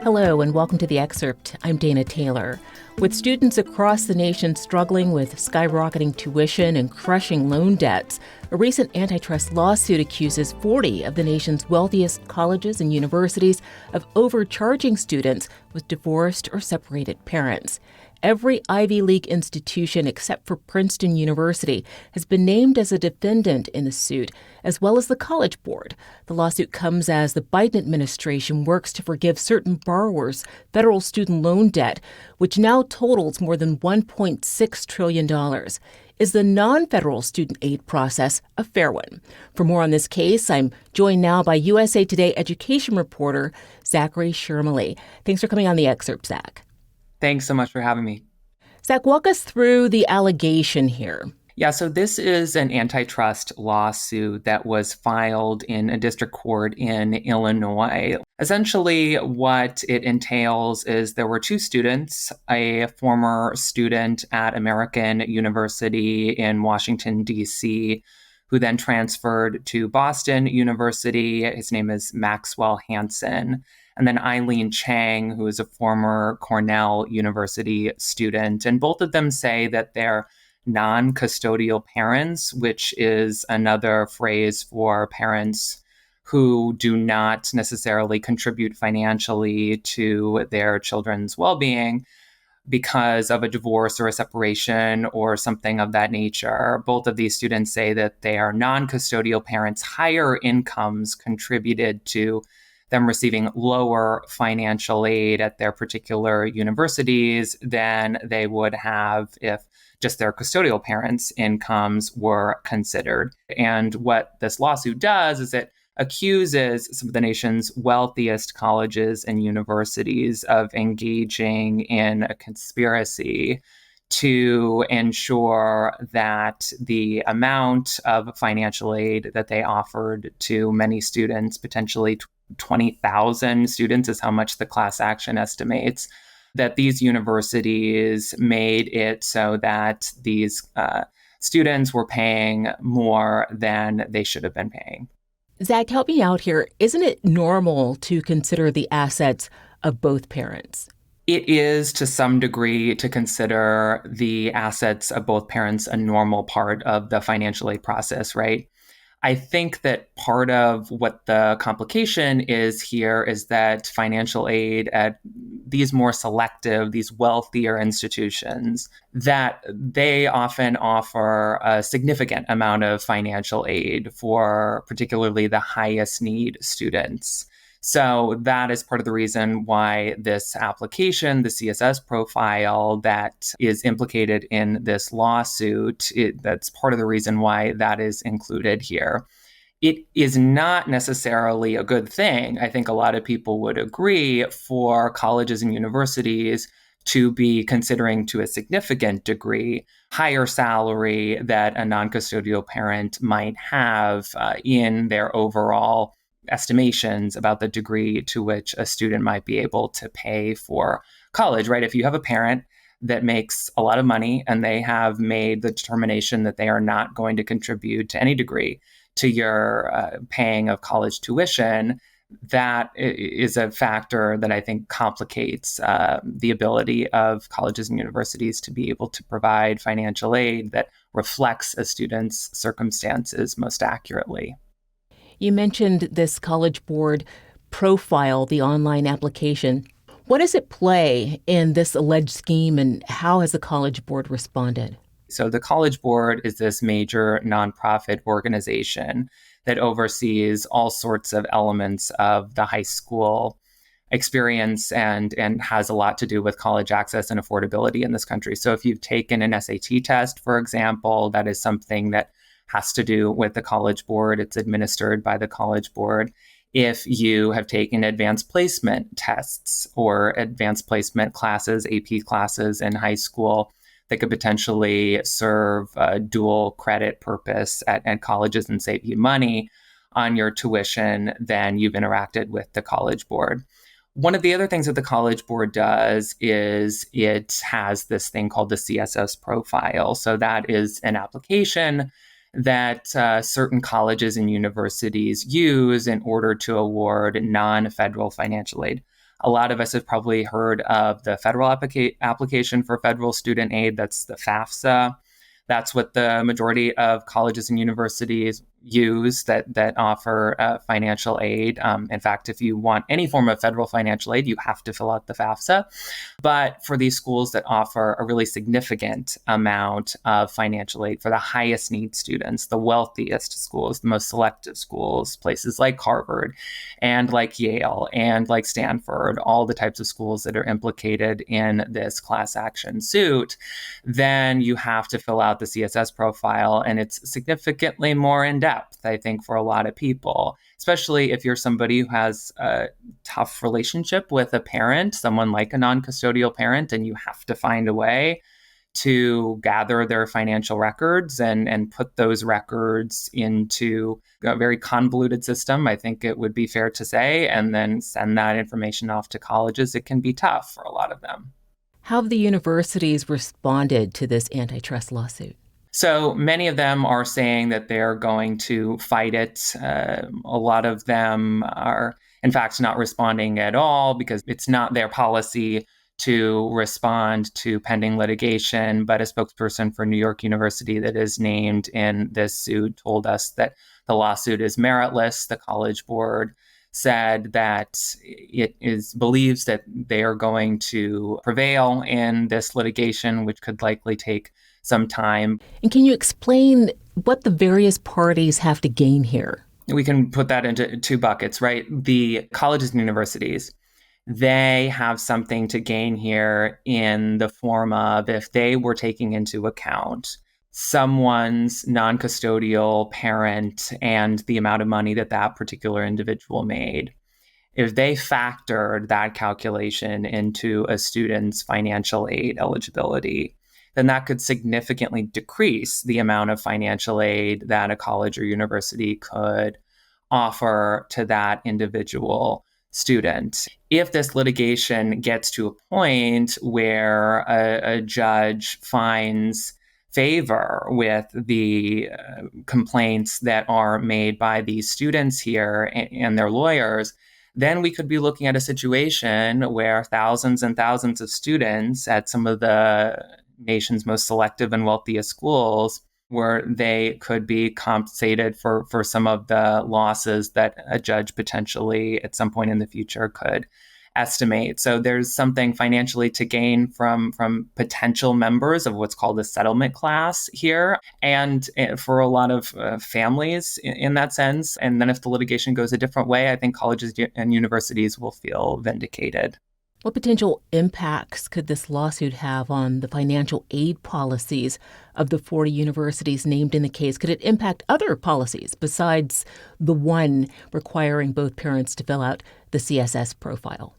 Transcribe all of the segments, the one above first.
Hello and welcome to the Excerpt. I'm Dana Taylor. With students across the nation struggling with skyrocketing tuition and crushing loan debts, a recent antitrust lawsuit accuses 40 of the nation's wealthiest colleges and universities of overcharging students with divorced or separated parents. Every Ivy League institution except for Princeton University has been named as a defendant in the suit, as well as the College Board. The lawsuit comes as the Biden administration works to forgive certain borrowers federal student loan debt, which now totals more than $1.6 trillion. Is the non-federal student aid process a fair one? For more on this case, I'm joined now by USA Today education reporter Zachary Schermele. Thanks for coming on the Excerpt, Zach. Thanks so much for having me. Zach, walk us through the allegation here. Yeah, so this is an antitrust lawsuit that was filed in a district court in Illinois. Essentially, what it entails is there were two students, a former student at American University in Washington, D.C., who then transferred to Boston University. His name is Maxwell Hansen. And then Eileen Chang, who is a former Cornell University student. And both of them say that they're noncustodial parents, which is another phrase for parents who do not necessarily contribute financially to their children's well-being because of a divorce or a separation or something of that nature. Both of these students say that they are non-custodial parents. Higher incomes contributed to them receiving lower financial aid at their particular universities than they would have if just their custodial parents' incomes were considered. And what this lawsuit does is it accuses some of the nation's wealthiest colleges and universities of engaging in a conspiracy to ensure that the amount of financial aid that they offered to many students, potentially 20,000 students is how much the class action estimates, that these universities made it so that these students were paying more than they should have been paying. Zach, help me out here. Isn't it normal to consider the assets of both parents? It is, to some degree, to consider the assets of both parents a normal part of the financial aid process, right? I think that part of what the complication is here is that financial aid at these more selective, these wealthier institutions, that they often offer a significant amount of financial aid for particularly the highest need students. So that is part of the reason why this application, the CSS profile that is implicated in this lawsuit, that's part of the reason why that is included here. It is not necessarily a good thing. I think a lot of people would agree for colleges and universities to be considering to a significant degree higher salary that a non-custodial parent might have in their overall estimations about the degree to which a student might be able to pay for college, right? If you have a parent that makes a lot of money and they have made the determination that they are not going to contribute to any degree to your paying of college tuition, that is a factor that I think complicates the ability of colleges and universities to be able to provide financial aid that reflects a student's circumstances most accurately. You mentioned this College Board profile, the online application. What does it play in this alleged scheme, and how has the College Board responded? So the College Board is this major nonprofit organization that oversees all sorts of elements of the high school experience and has a lot to do with college access and affordability in this country. So if you've taken an SAT test, for example, that is something that has to do with the College Board. It's administered by the College Board. If you have taken advanced placement tests or advanced placement classes, AP classes in high school that could potentially serve a dual credit purpose at colleges and save you money on your tuition, then you've interacted with the College Board. One of the other things that the College Board does is it has this thing called the CSS profile. So that is an application that certain colleges and universities use in order to award non-federal financial aid. A lot of us have probably heard of the federal application for federal student aid. That's the FAFSA. That's what the majority of colleges and universities use that offer financial aid. In fact, if you want any form of federal financial aid, you have to fill out the FAFSA. But for these schools that offer a really significant amount of financial aid for the highest need students, the wealthiest schools, the most selective schools, places like Harvard and like Yale and like Stanford, all the types of schools that are implicated in this class action suit, then you have to fill out the CSS profile. And it's significantly more in depth, I think, for a lot of people, especially if you're somebody who has a tough relationship with a parent, someone like a non-custodial parent, and you have to find a way to gather their financial records and put those records into a very convoluted system, I think it would be fair to say, and then send that information off to colleges. It can be tough for a lot of them. How have the universities responded to this antitrust lawsuit? So many of them are saying that they're going to fight it. A lot of them are, in fact, not responding at all because it's not their policy to respond to pending litigation. But a spokesperson for New York University that is named in this suit told us that the lawsuit is meritless. The College Board said that believes that they are going to prevail in this litigation, which could likely take some time. And can you explain what the various parties have to gain here? We can put that into two buckets, right? The colleges and universities, they have something to gain here in the form of if they were taking into account someone's non-custodial parent and the amount of money that that particular individual made. If they factored that calculation into a student's financial aid eligibility, then that could significantly decrease the amount of financial aid that a college or university could offer to that individual student. If this litigation gets to a point where a judge finds favor with the complaints that are made by these students here and their lawyers, then we could be looking at a situation where thousands and thousands of students at some of the nation's most selective and wealthiest schools, where they could be compensated for some of the losses that a judge potentially at some point in the future could estimate. So there's something financially to gain from potential members of what's called a settlement class here, and for a lot of families in that sense. And then if the litigation goes a different way, I think colleges and universities will feel vindicated. What potential impacts could this lawsuit have on the financial aid policies of the 40 universities named in the case? Could it impact other policies besides the one requiring both parents to fill out the CSS profile?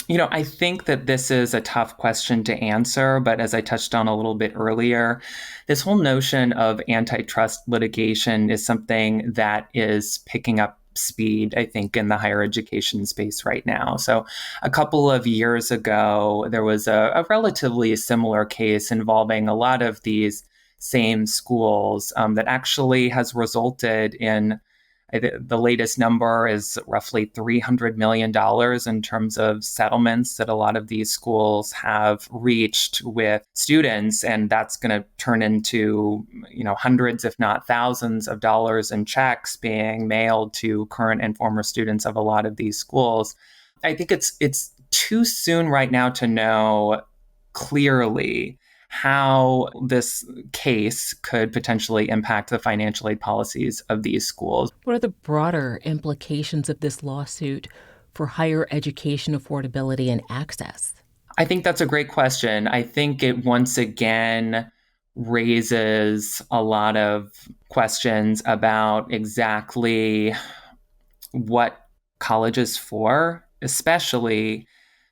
I think that this is a tough question to answer, but as I touched on a little bit earlier, this whole notion of antitrust litigation is something that is picking up speed, I think, in the higher education space right now. So a couple of years ago, there was a relatively similar case involving a lot of these same schools that actually has resulted in, the latest number is roughly $300 million in terms of settlements that a lot of these schools have reached with students. And that's going to turn into, hundreds, if not thousands of dollars in checks being mailed to current and former students of a lot of these schools. I think it's too soon right now to know clearly how this case could potentially impact the financial aid policies of these schools. What are the broader implications of this lawsuit for higher education affordability and access? I think that's a great question. I think it once again raises a lot of questions about exactly what college is for, especially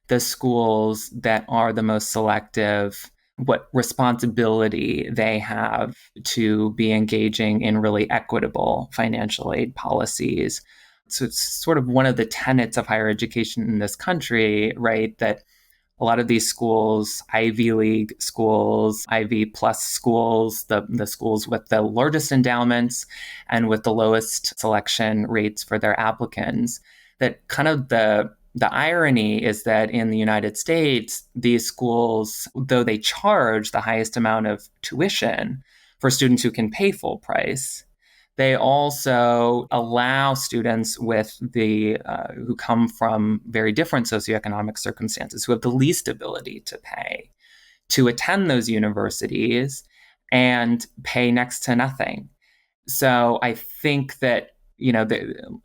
the schools that are the most selective, what responsibility they have to be engaging in really equitable financial aid policies. So it's sort of one of the tenets of higher education in this country, right? That a lot of these schools, Ivy League schools, Ivy plus schools, the schools with the largest endowments and with the lowest selection rates for their applicants, that kind of the The irony is that in the United States, these schools, though they charge the highest amount of tuition for students who can pay full price, they also allow students who come from very different socioeconomic circumstances, who have the least ability to pay, to attend those universities and pay next to nothing. So I think that,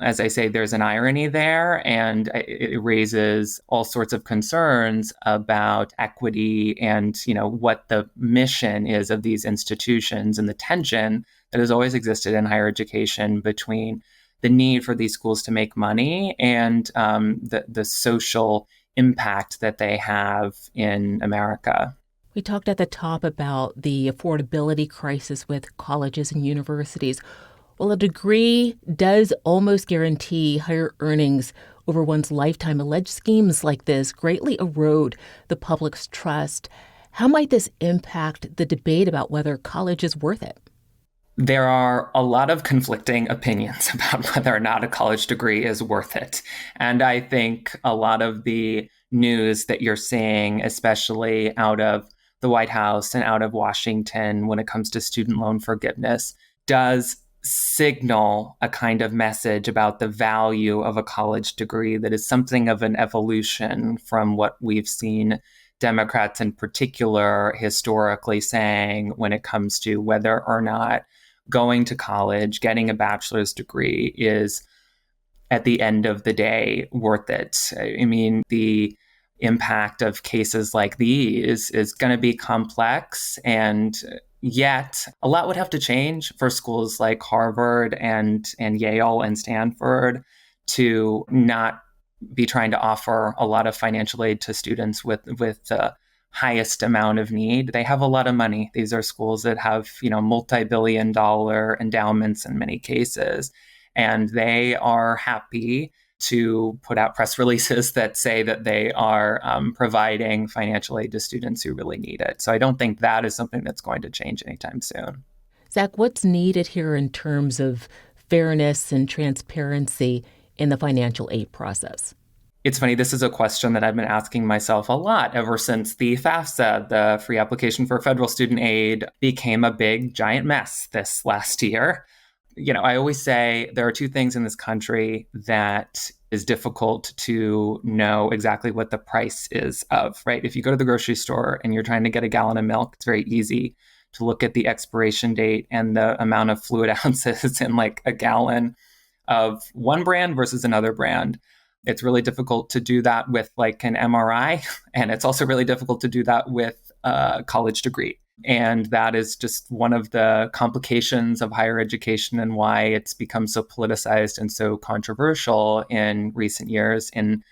as I say, there's an irony there, and it raises all sorts of concerns about equity and, what the mission is of these institutions and the tension that has always existed in higher education between the need for these schools to make money and the social impact that they have in America. We talked at the top about the affordability crisis with colleges and universities. Well, a degree does almost guarantee higher earnings over one's lifetime. Alleged schemes like this greatly erode the public's trust. How might this impact the debate about whether college is worth it? There are a lot of conflicting opinions about whether or not a college degree is worth it. And I think a lot of the news that you're seeing, especially out of the White House and out of Washington when it comes to student loan forgiveness, does signal a kind of message about the value of a college degree that is something of an evolution from what we've seen Democrats in particular historically saying when it comes to whether or not going to college, getting a bachelor's degree is, at the end of the day, worth it. I mean, the impact of cases like these is going to be complex, and yet a lot would have to change for schools like Harvard and Yale and Stanford to not be trying to offer a lot of financial aid to students with the highest amount of need. They have a lot of money. These are schools that have, multi-billion-dollar endowments in many cases, and they are happy to put out press releases that say that they are providing financial aid to students who really need it. So I don't think that is something that's going to change anytime soon. Zach, what's needed here in terms of fairness and transparency in the financial aid process? It's funny, this is a question that I've been asking myself a lot ever since the FAFSA, the free application for federal student aid, became a big, giant mess this last year. I always say there are two things in this country that is difficult to know exactly what the price is of, right? If you go to the grocery store and you're trying to get a gallon of milk, it's very easy to look at the expiration date and the amount of fluid ounces in like a gallon of one brand versus another brand. It's really difficult to do that with like an MRI, and it's also really difficult to do that with a college degree. And that is just one of the complications of higher education and why it's become so politicized and so controversial in recent years in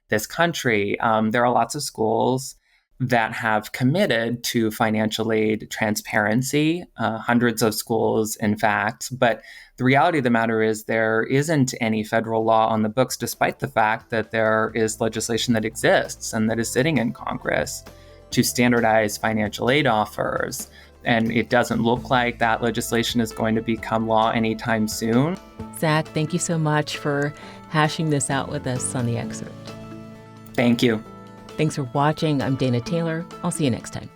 this country. There are lots of schools that have committed to financial aid transparency, hundreds of schools, in fact. But the reality of the matter is there isn't any federal law on the books, despite the fact that there is legislation that exists and that is sitting in Congress to standardize financial aid offers. And it doesn't look like that legislation is going to become law anytime soon. Zach, thank you so much for hashing this out with us on The Excerpt. Thank you. Thanks for watching. I'm Dana Taylor. I'll see you next time.